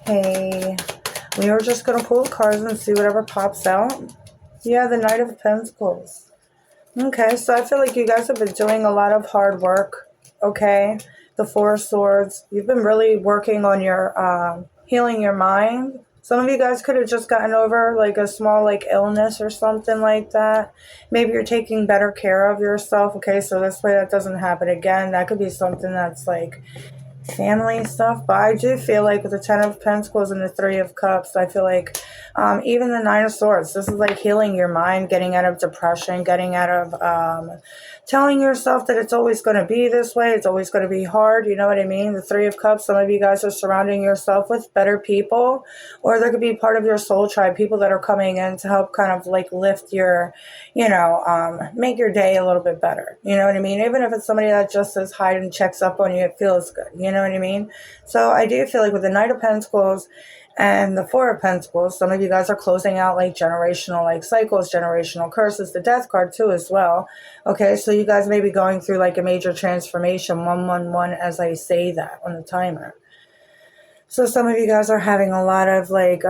Hey, we are just going to pull the cards and see whatever pops out. Yeah, the Knight of Pentacles. Okay, so I feel like you guys have been doing a lot of hard work. Okay, the Four of Swords. You've been really working on your healing your mind. Some of you guys could have just gotten over like a small like illness or something like that. Maybe you're taking better care of yourself. Okay, so this way that doesn't happen again. That could be something that's like family stuff, but I do feel like with the Ten of Pentacles and the Three of Cups, I feel like even the Nine of Swords, this is like healing your mind, getting out of depression, getting out of telling yourself that it's always going to be this way, it's always going to be hard, you know what I mean? The Three of Cups, some of you guys are surrounding yourself with better people, or there could be part of your soul tribe, people that are coming in to help kind of like lift your, make your day a little bit better, you know what I mean? Even if it's somebody that just says hi and checks up on you, it feels good, you know what I mean? So I do feel like with the Knight of Pentacles and the Four of Pentacles, some of you guys are closing out like generational like cycles, generational curses, the Death card too as well. Okay, so you guys may be going through like a major transformation, 111 as I say that on the timer. So some of you guys are having a lot of like,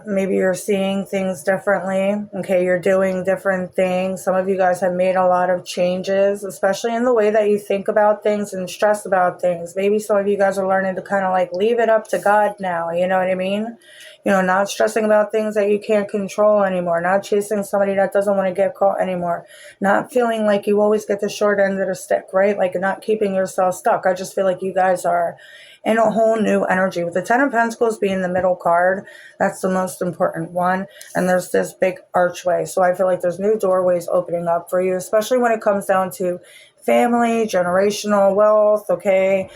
maybe you're seeing things differently. Okay, you're doing different things. Some of you guys have made a lot of changes, especially in the way that you think about things and stress about things. Maybe some of you guys are learning to kind of like leave it up to God now. You know what I mean? You know, not stressing about things that you can't control anymore. Not chasing somebody that doesn't want to get caught anymore. Not feeling like you always get the short end of the stick, right? Like not keeping yourself stuck. I just feel like you guys are in a whole new energy. With the Ten of Pentacles being the middle card, that's the most important one. And there's this big archway. So I feel like there's new doorways opening up for you, especially when it comes down to family, generational wealth, okay,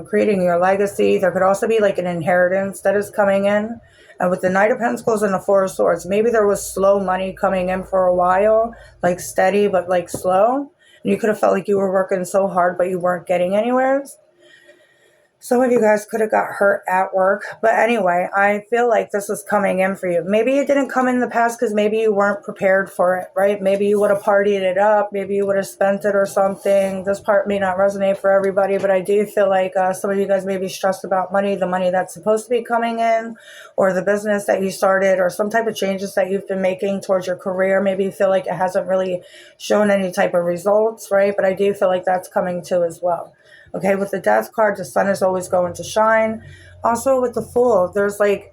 creating your legacy. There could also be like an inheritance that is coming in. And with the Knight of Pentacles and the Four of Swords, maybe there was slow money coming in for a while, like steady but like slow. And you could have felt like you were working so hard but you weren't getting anywhere. Some of you guys could have got hurt at work. But anyway, I feel like this is coming in for you. Maybe it didn't come in the past because maybe you weren't prepared for it, right? Maybe you would have partied it up. Maybe you would have spent it or something. This part may not resonate for everybody, but I do feel like some of you guys may be stressed about money, the money that's supposed to be coming in, or the business that you started, or some type of changes that you've been making towards your career. Maybe you feel like it hasn't really shown any type of results, right? But I do feel like that's coming too as well. Okay, with the Death card, the sun is always going to shine. Also with the Fool, there's like,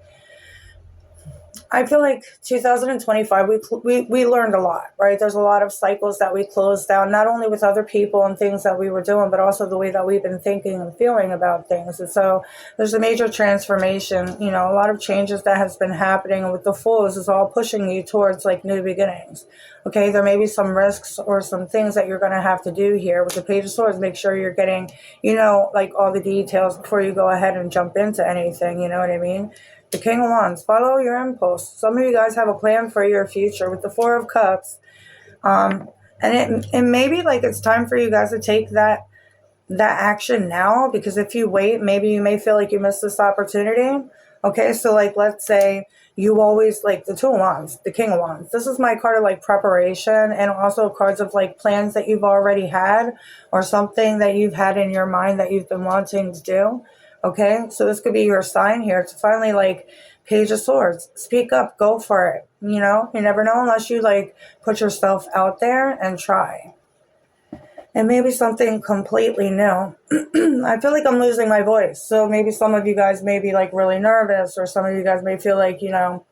I feel like 2025, we learned a lot, right? There's a lot of cycles that we closed down, not only with other people and things that we were doing, but also the way that we've been thinking and feeling about things. And so there's a major transformation, you know, a lot of changes that has been happening. And with the Fools, is all pushing you towards like new beginnings. Okay, there may be some risks or some things that you're going to have to do here. With the Page of Swords, make sure you're getting, you know, like all the details before you go ahead and jump into anything, you know what I mean? The King of Wands, follow your impulse. Some of you guys have a plan for your future with the Four of Cups. And it may be like it's time for you guys to take that action now, because if you wait, maybe you may feel like you missed this opportunity. Okay, so like let's say you always like the Two of Wands, the King of Wands. This is my card of like preparation, and also cards of like plans that you've already had or something that you've had in your mind that you've been wanting to do. Okay, so this could be your sign here to finally like Page of Swords. Speak up, go for it. You know, you never know unless you like put yourself out there and try. And maybe something completely new. I feel like I'm losing my voice. So maybe some of you guys may be like really nervous, or some of you guys may feel like, you know,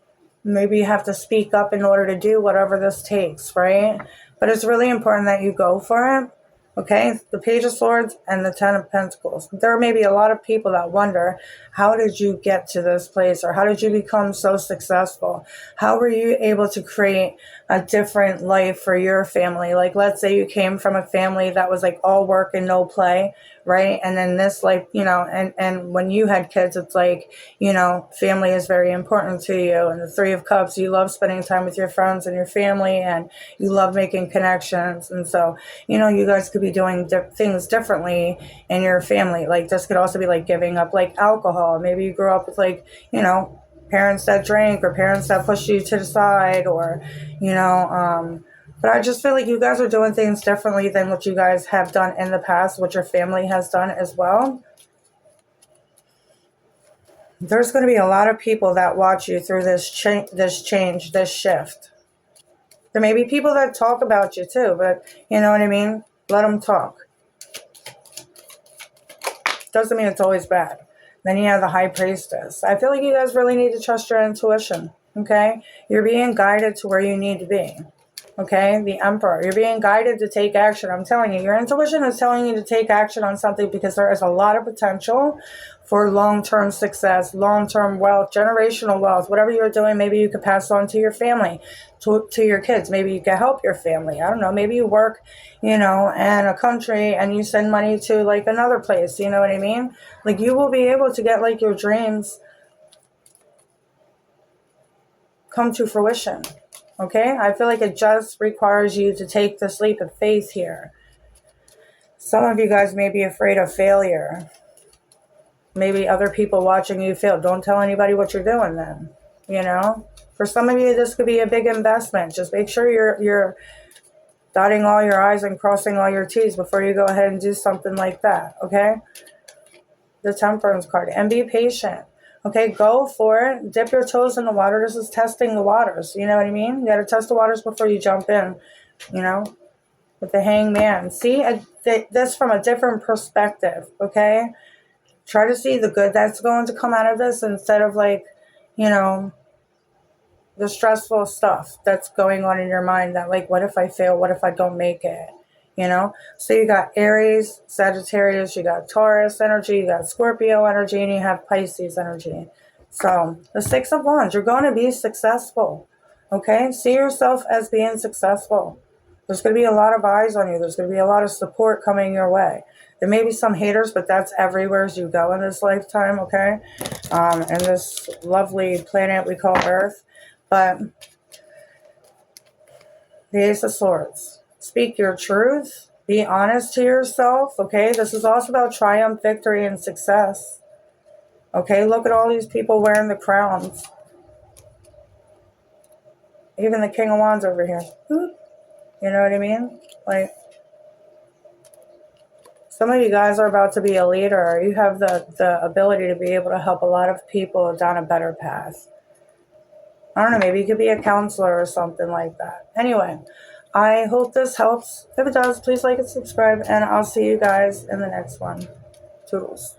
maybe you have to speak up in order to do whatever this takes, right? But it's really important that you go for it. Okay, the Page of Swords and the Ten of Pentacles. There may be a lot of people that wonder, how did you get to this place? Or how did you become so successful? How were you able to create a different life for your family? Like, let's say you came from a family that was like all work and no play, right? And then this, like, you know, and when you had kids, it's like, you know, family is very important to you. And the Three of Cups, you love spending time with your friends and your family, and you love making connections. And so, you know, you guys could be doing things differently in your family. Like this could also be like giving up like alcohol. Maybe you grew up with like, you know, parents that drink, or parents that push you to the side, or, you know, but I just feel like you guys are doing things differently than what you guys have done in the past, what your family has done as well. There's going to be a lot of people that watch you through this change, this shift. There may be people that talk about you too, but you know what I mean? Let them talk. Doesn't mean it's always bad. Then you have the High Priestess. I feel like you guys really need to trust your intuition, okay? You're being guided to where you need to be, okay? The Emperor. You're being guided to take action. I'm telling you, your intuition is telling you to take action on something because there is a lot of potential for long-term success, long-term wealth, generational wealth. Whatever you're doing, maybe you could pass on to your family, to your kids. Maybe you could help your family. I don't know. Maybe you work, in a country and you send money to like another place. You know what I mean? Like you will be able to get like your dreams come to fruition. Okay? I feel like it just requires you to take this leap of faith here. Some of you guys may be afraid of failure. Maybe other people watching you fail. Don't tell anybody what you're doing then. For some of you, this could be a big investment. Just make sure you're dotting all your I's and crossing all your T's before you go ahead and do something like that, okay? The Temperance card. And be patient. Okay, go for it. Dip your toes in the water. This is testing the waters. You know what I mean? You got to test the waters before you jump in, with the Hangman. See this from a different perspective, okay? Try to see the good that's going to come out of this instead of like, the stressful stuff that's going on in your mind that like, what if I fail? What if I don't make it? So you got Aries, Sagittarius, you got Taurus energy, you got Scorpio energy, and you have Pisces energy. So the Six of Wands, you're going to be successful. Okay? See yourself as being successful. There's going to be a lot of eyes on you. There's going to be a lot of support coming your way. There may be some haters, but that's everywhere as you go in this lifetime, okay? And this lovely planet we call Earth. But the Ace of Swords. Speak your truth. Be honest to yourself, okay? This is also about triumph, victory, and success. Okay, look at all these people wearing the crowns. Even the King of Wands over here. You know what I mean? Like, some of you guys are about to be a leader. You have the ability to be able to help a lot of people down a better path. I don't know, maybe you could be a counselor or something like that. Anyway, I hope this helps. If it does, please like and subscribe, and I'll see you guys in the next one. Toodles.